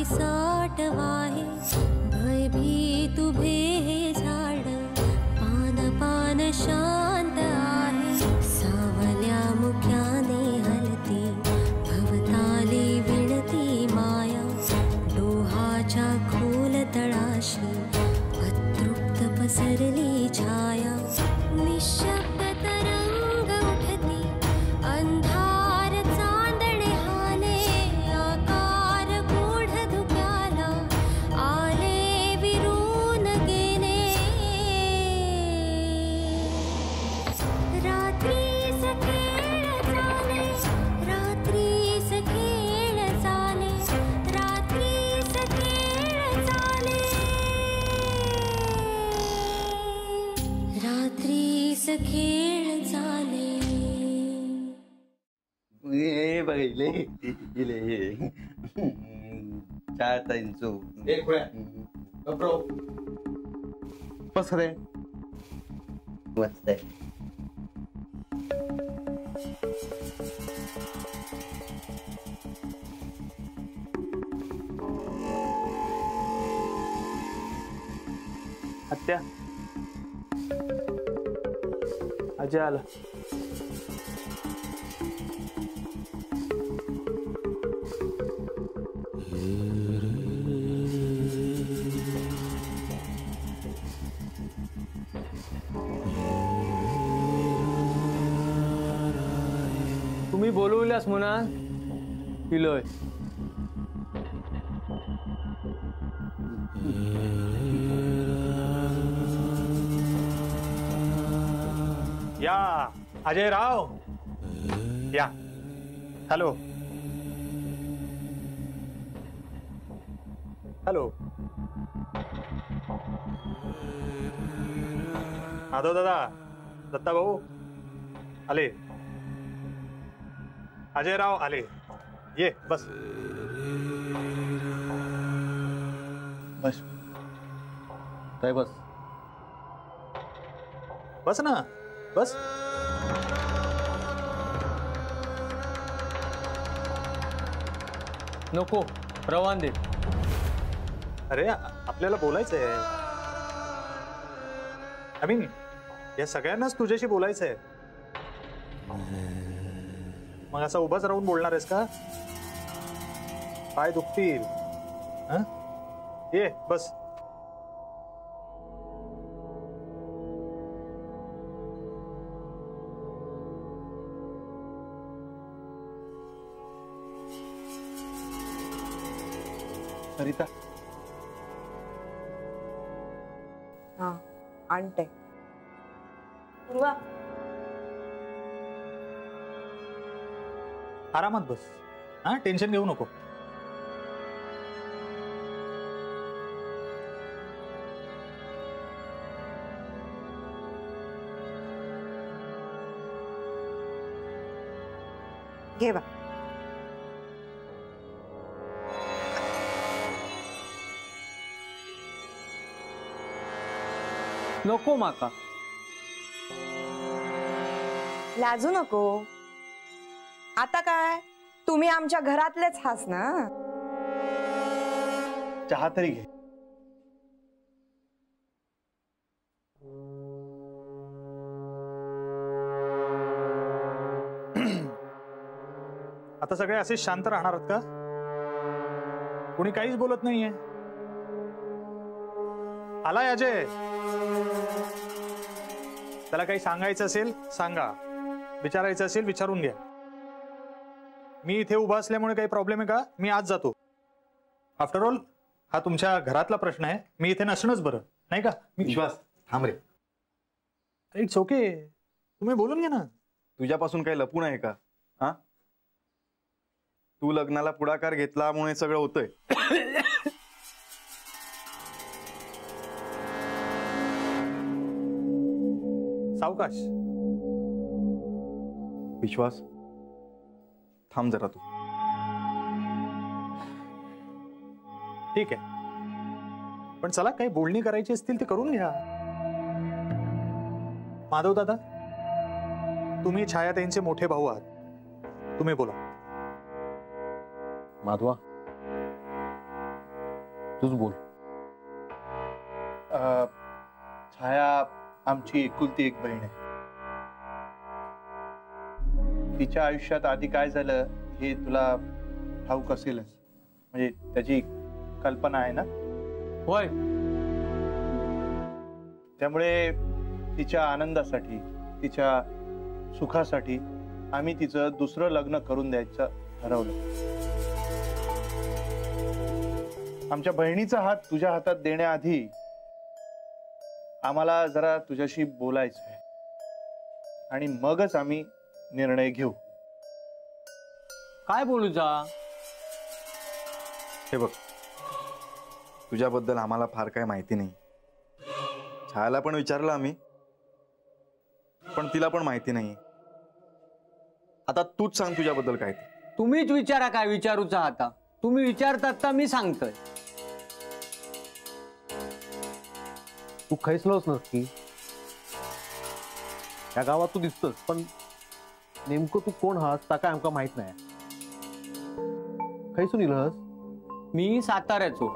पिसाट वाहे भयभीत उभे हे झाड पान पान शांत आहे सावल्या मुख्याने हलती भवताली विणती माया डोहाच्या खोल तळाशी अतृप्त पसरली छाया निशब्द तरंग उठती अंधार चांदणे हाले आकार गूढ धुक्याला आले विरून गेले रात्रीस खेळ चाले रात्रीस खेळ चाले रात्रीस खेळ चाले रात्रीस खेळ चाले ए बघितले इले चार ताईंचो एक वेळ गप्रो बस रे मस्त आहे आत्या अजय आला तुम्ही बोलवल्यास म्हणा पिलोय या अजय राव या हॅलो हॅलो माधव दादा दत्ता भाऊ आले अजय राव आले ये बस बस काय बस बस ना बस नको रवान दे अरे आपल्याला बोलायचंय आय मीन या सगळ्यांनाच तुझ्याशी बोलायचंय मग असं उभाच राहून बोलणार आहेस का पाय दुखतील हं? ये बस सरिता हाँ आणते पूर्वा आरामात बस हा टेन्शन घेऊ नको घे बा नको माका लाजू नको आता काय तुम्ही आमच्या घरातलेच हास ना चहा तरी घे आता सगळे असे शांत राहणार आहेत का कोणी काहीच बोलत नाहीये आलाय अजय त्याला काही सांगायचं असेल सांगा विचारायचं असेल विचारून घ्या मी इथे उभा असल्यामुळे काही प्रॉब्लेम आहे का मी आज जातो आफ्टर ऑल हा तुमच्या घरातला प्रश्न आहे मी इथे नसणंच बरं नाही का विश्वास थांब रे इट्स ओके तुम्ही बोलून घ्या ना तुझ्यापासून काही लपून आहे का हा तू लग्नाला पुढाकार घेतल्यामुळे सगळं होतंय सावकाश विश्वास थांब जरा तू ठीक आहे पण चला काही बोलणी करायची असतील ते करून घ्या माधव दादा तुम्ही छायाताईंचे मोठे भाऊ आहात तुम्ही बोला माधवा तूच बोल. छाया आमची एकुलती एक बहीण आहे. तिच्या आयुष्यात आधी काय झालं हे तुला ठाऊक असेलच, म्हणजे त्याची कल्पना आहे ना. होय. त्यामुळे तिच्या आनंदासाठी, तिच्या सुखासाठी आम्ही तिचं दुसरं लग्न करून द्यायचं ठरवलं. आमच्या बहिणीचा हात तुझ्या हातात देण्याआधी आम्हाला जरा तुझ्याशी बोलायचं आहे आणि मगच आम्ही निर्णय घेऊ. काय बोलूचा? हे बघ, तुझ्याबद्दल आम्हाला फार काय माहिती नाही. छायाला पण विचारलं आम्ही, पण तिला पण माहिती नाही. आता तूच सांग तुझ्याबद्दल काय ते. तुम्हीच विचारा काय विचारूचा आता. तुम्ही विचारतात तर मी सांगतोय. तू खैसलोस नक्की. या गावात तू दिसतोस, पण नेमकं तू कोण हास ता काय आमका माहित नाही. खैसून इलहस? मी साताऱ्याचो.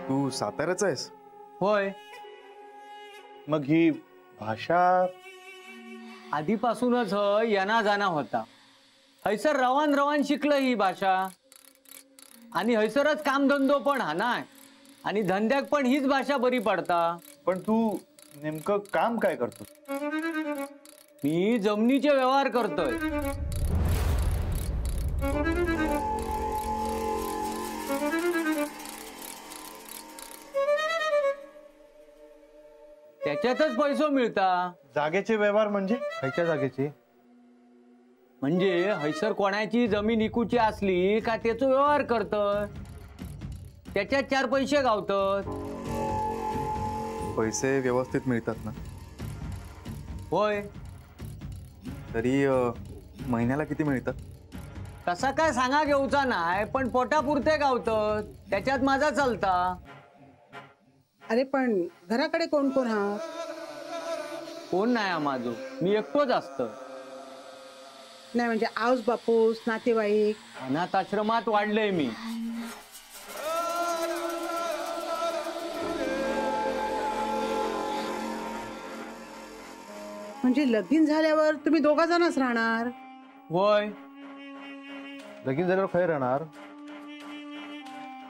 तू साताऱ्याचा आहेस? होय. मग ही भाषा आधीपासूनच येणा जाणा होता. हैसर रवान रवान शिकलं ही भाषा. आणि हैसरच कामधंदो पण हा ना, आणि धंद्याक पण हीच भाषा बरी पडता. पण तू नेमकं काम काय करतो? मी जमिनीचे व्यवहार करतोय. त्याच्यातच पैसो मिळता. जागेचे व्यवहार म्हणजे? खयच्या जागेची? म्हणजे हैसर कोणाची जमीन इकूची असली का त्याचा व्यवहार करतोय. त्याच्यात 4 पैसे गावतात. पैसे व्यवस्थित मिळतात ना? होय. तरी महिन्याला किती मिळतात? तसा काय सांगा घेऊचा नाही, पण पोटापुरते गावतात. त्याच्यात माझा चालता. अरे पण घराकडे कोण कोण हा? कोण नाही माझो, मी एकटोच असतं. नाही म्हणजे आऊस बापूस नातेवाईक? अनाथ आश्रमात वाढलंय मी. म्हणजे लगीन झाल्यावर तुम्ही 2 जणच राहणार? होय. लगीन झाल्यावर खय राहणार?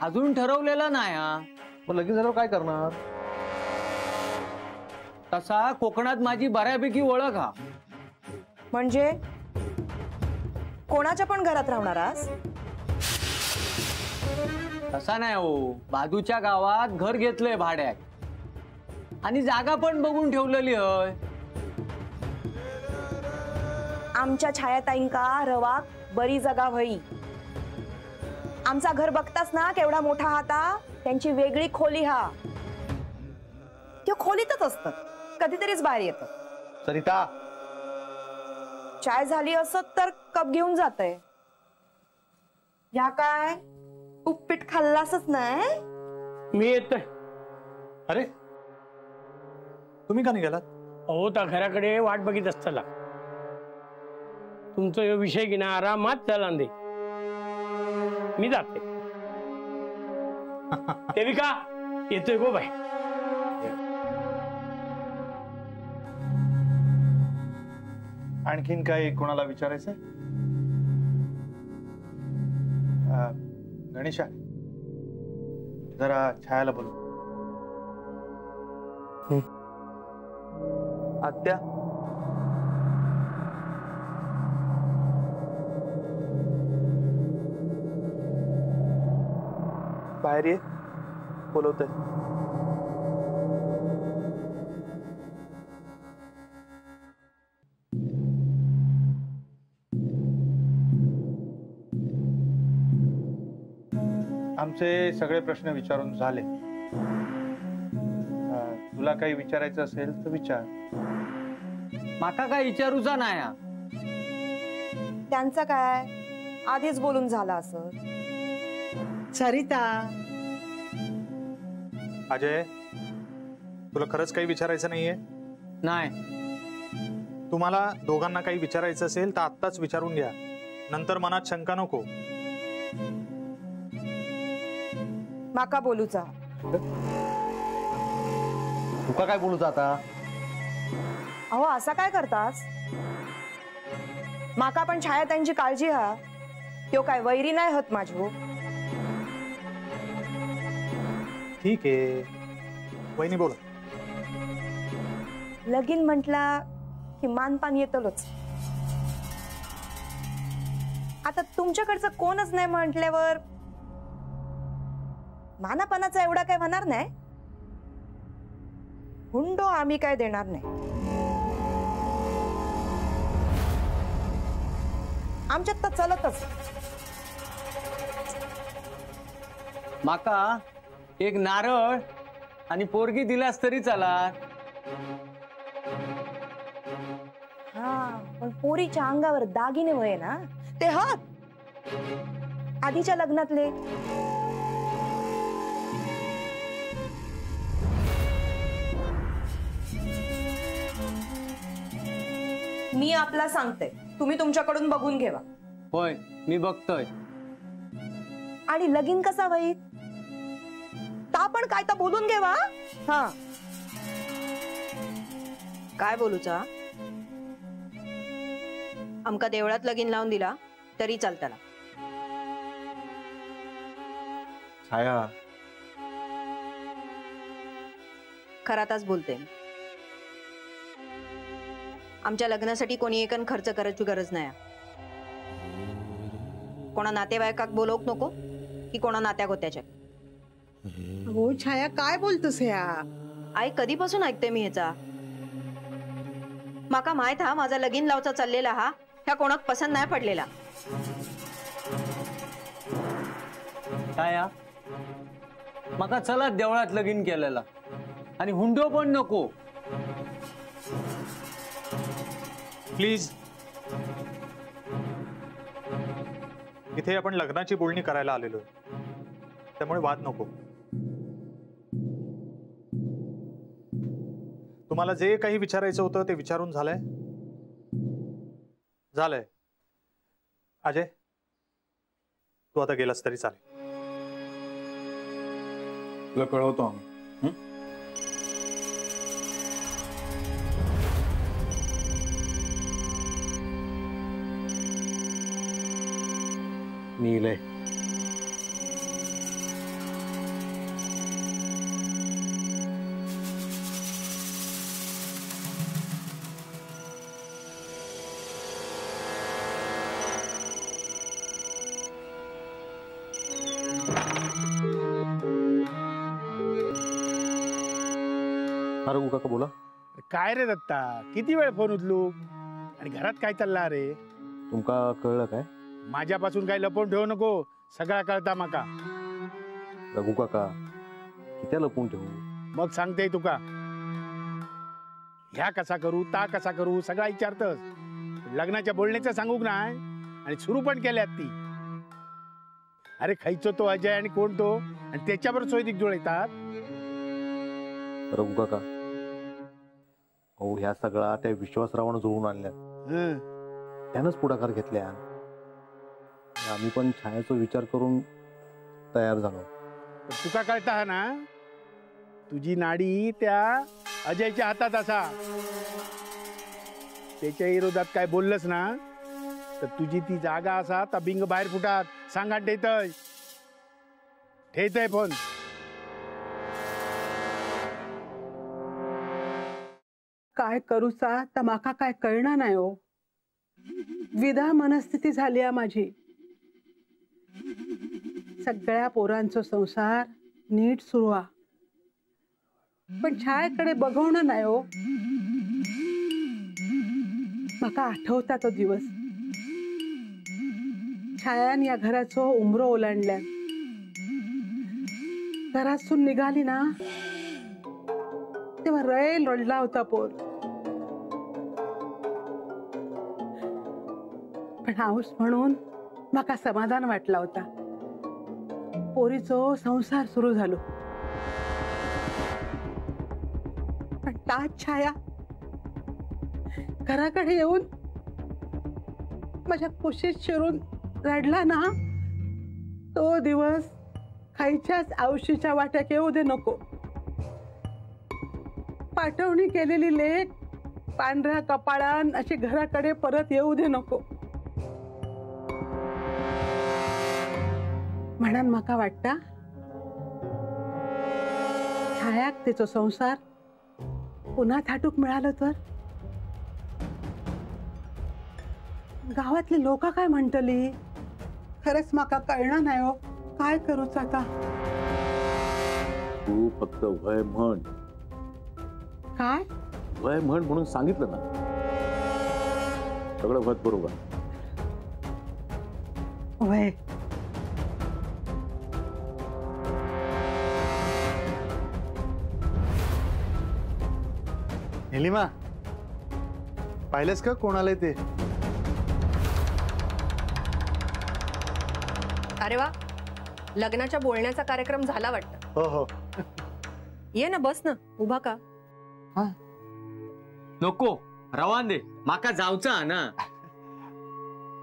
अजून ठरवलेलं नाही हा. मग लगीन झाल्यावर काय करणार? तसा कोकणात माझी बऱ्यापैकी ओळख हा. म्हणजे कोणाच्या पण घरात राहणार आहास? तसा नाही हो. बाजूच्या गावात घर घेतलंय भाड्यात आणि जागा पण बघून ठेवलेली होय. आमच्या छायाताईंका रवा बरी जगा भई. आमचा घर बघतास ना केवढा मोठा हाता. त्यांची वेगळी खोली हा. त्या खोलीतच असतात, कधीतरीच बाहेर येतात. सरिता, चाय झाली असत तर कप घेऊन जातय. ह्या काय उपपीठ खाल्लासच नाही? मी येतोय. अरे तुम्ही का निघालात? अहो त्या घराकडे वाट बघित असताना तुमचा यो विषय घेणं आरामात चाला दे. मी जाते. देविका येतोय गो बाई. आणखीन काय कोणाला विचारायचंय? गणेशा, जरा छायाला बोलू. आत्या, बाहेर ये, बोलवतोय. आमचे सगळे प्रश्न विचारून झाले. तुला काही विचारायचं असेल तर विचार. माका काय विचारूचा नाही हा. त्यांचं काय आधीच बोलून झालं असं. सरिता, अजय, तुला खरंच काही विचारायचं नाहीये? नाही. तुम्हाला दोघांना काही विचारायचं असेल तर आत्ताच विचारून घ्या, नंतर मनात शंका नको. माका बोलूचा. तुका काय बोलूचा आता? अहो असा काय करतास? माका पण छायाताईंची काळजी हा. त्यो काय वैरी नाही होत माझ्यो. ठीक आहे, वहिनी बोला. लगीन म्हटला की मानपान येतलोच. आता तुमच्याकडचं कोणच नाही म्हटल्यावर मानापानाचा एवढा काय होणार नाही. हुंडो आम्ही काय देणार नाही. आमच्यात तर चलतच. माका एक नारळ आणि पोरगी दिलास तरी चालात. हा पण पोरीच्या अंगावर दागिने वय ना ते हात आधीच्या लग्नातले. मी आपला सांगते, तुम्ही तुमच्याकडून बघून घेवा. होय मी बघतोय. आणि लगीन कसा होईल ता पण काय तर बोलून घेवा. हा काय बोलूचा? आमका देवळात लगीन लावून दिला तरी चालताला. छाया, खराताच बोलते. आमच्या लग्नासाठी कोणी एकन खर्च करायची गरज नाही. कोणा नातेवाईकाक बोलवक नको की कोणा नात्या गोत्याच्या. हो छाया काय बोलतोस ह्या? आई कधीपासून ऐकते मी ह्याचा. माका माहित हा माझा लगीन लावचा चाललेला हा ह्या कोणाक पसंत नाही पडलेला. छाया, माका चला देवळात लगीन केलेला आणि हुंडो पण नको. प्लीज, इथे आपण लग्नाची बोलणी करायला आलेलो आहे, त्यामुळे वाद नको. तुम्हाला जे काही विचारायचं होतं ते विचारून झालंय. अजय, तू आता गेलास तरी चालेल. तुला कळवतो आम्ही. नीलय अरे काका बोला. काय रे दत्ता, किती वेळ फोन उचलू आणि घरात काय चालला रे? तुमका कळलं काय? माझ्यापासून काही लपवून ठेवू नको, सगळा कळता माका. रघु काका किती लपवून ठेवू? मग सांगते तुका. ह्या कसा करू ता कसा करू सगळा विचारतस. लग्नाच्या बोलण्याचं सांगूक नाही आणि सुरू पण केल्यात ती. अरे खायचो तो अजय आणि कोण तो आणि त्याच्यावर सोयीक जुळतात. रघु काका हो ह्या सगळा त्या विश्वासरावानं जुळून आणल्या. त्यानंच पुढाकार घेतल्या. आम्ही पण छायाचा विचार करून तयार झालो. तुका कळता हा ना, तुझी नाडी त्या अजयच्या हातात असा. त्याच्या विरोधात काय बोललंस ना तर तुझी ती जागा असा तर बिंग बाहेर फुटात सांगाट देतय. ठेवतय फोन. काय करूचा तर माका काय कळणार नाही हो. विधा मनस्थिती झाली आहे माझी. सगळ्या पोरांचा संसार नीट सुरू आहे, पण छायाकडे बघवणं नाही हो. माका आठवता तो दिवस. छायान या घराचो उमरो ओलांडल्या. घरातून निघाली ना तेव्हा रैल रडला होता पोर. पण हाऊस म्हणून माका समाधान वाटला होता. पोरीचो संसार सुरू झालो. पण ताच छाया घराकडे येऊन माझ्या कुशीत शिरून रडला ना, तो दिवस खायच्याच आयुष्याच्या वाट्यात येऊ दे नको. पाठवणी केलेली लेक पांढऱ्या कपाळान अशी घराकडे परत येऊ दे नको. म्हणून माका वाटता छायाक तिचो संसार पुन्हा थाटूक मिळालं तर गावातली लोक काय म्हणतली. खरंच माका कळणार नाही हो, काय करूच आता. तू फक्त वय म्हण. काय वय म्हण म्हणून सांगितलं ना, सगळं होत बरोबर. वय निलिमा, पाहिलंस का कोण आलंय ते? अरे वा, लग्नाच्या बोलण्याचा कार्यक्रम झाला वाटतं. हो हो, ये ना, बस ना, उभा का? नको, रवान दे, माका जाऊचा ना.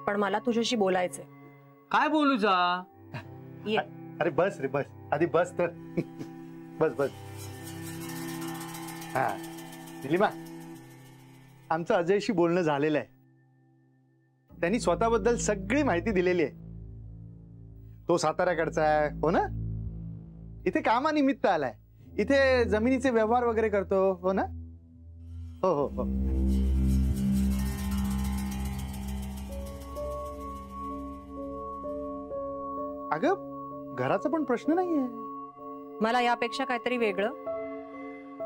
पण मला तुझ्याशी बोलायचंय. काय बोलू जा? ये. अरे बस रे बस, आधी बस तर. बस बस. हा निलिमा, आमचं अजयशी बोलणं झालेलं आहे. त्यांनी स्वतःबद्दल सगळी माहिती दिलेली आहे. तो साताऱ्याकडचा आहे, हो ना? इथे कामानिमित्त आलाय. इथे जमिनीचे व्यवहार वगैरे करतो, हो ना? हो हो हो. अगं, घराचा पण प्रश्न नाहीये. मला यापेक्षा काहीतरी वेगळं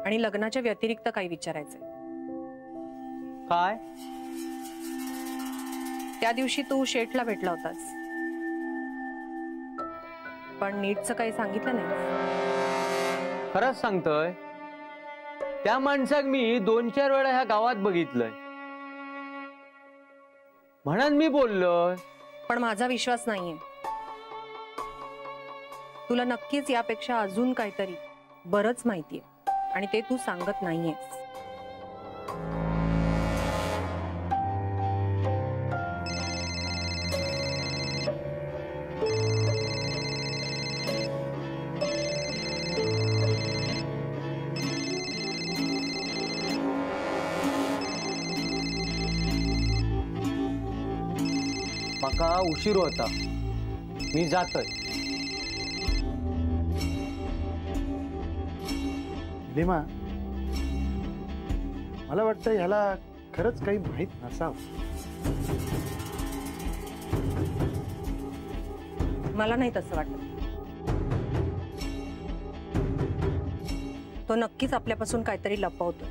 आणि लग्नाच्या व्यतिरिक्त काही विचारायचंय. काय? त्या दिवशी तू शेठला भेटला होतास, पण नीटचं काही सांगितलं नाही. खरंच सांगतोय, त्या माणसाक मी 2-4 वेळा ह्या गावात बघितलंय, म्हणून मी बोललोय. पण माझा विश्वास नाहीये. तुला नक्कीच यापेक्षा अजून काहीतरी बरंच माहितीये आणि ते तू सांगत नाहीयेस. माका उशीर होता, मी जातोय. निलिमा, मला वाटतं ह्याला खरंच काही माहित नसावं. मला नाही तसं वाटत. तो नक्कीच आपल्यापासून काहीतरी लपवतो.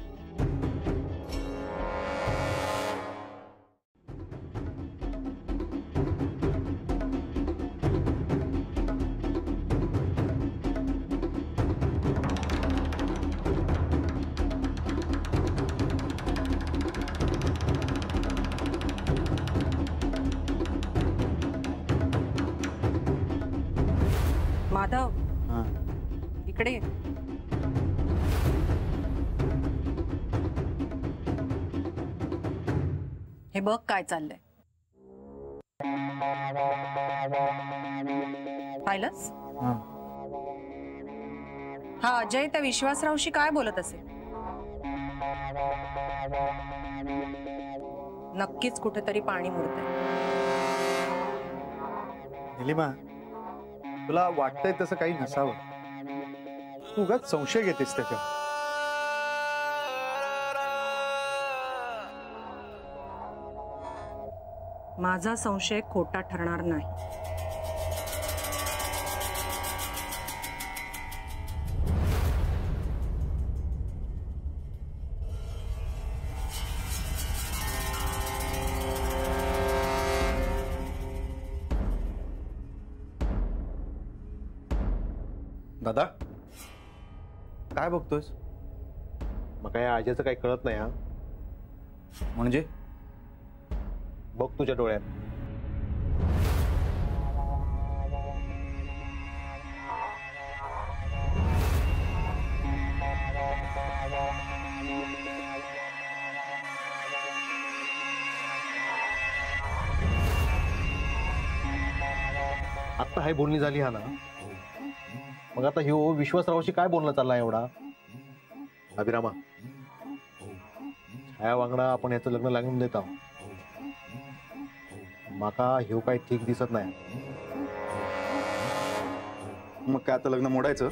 माधव, इकडे ये. हे बघ काय चाललंय. पाहिलंस? हा अजय त्या विश्वासरावशी काय बोलत असेल? नक्कीच कुठेतरी पाणी मुरतंय. निलिमा, तुला वाटतंय तसं काही नसावं. तू उगाच संशय घेतेस त्याच्यावर. माझा संशय खोटा ठरणार नाही. दादा, काय बघतोयस? मग काय आजीचं काही कळत नाही. हा म्हणजे बघ तुझ्या डोळ्यात. आता हाय बोलणी झाली हा ना, मग आता ह्यो विश्वासरावाशी काय बोलणं चालला एवढा? अभिरामा, छाया वांगडा आपण याचं लग्न लागून देत आहोत. माका ह्यो काही ठीक दिसत नाही. मग काय आता लग्न मोडायचं?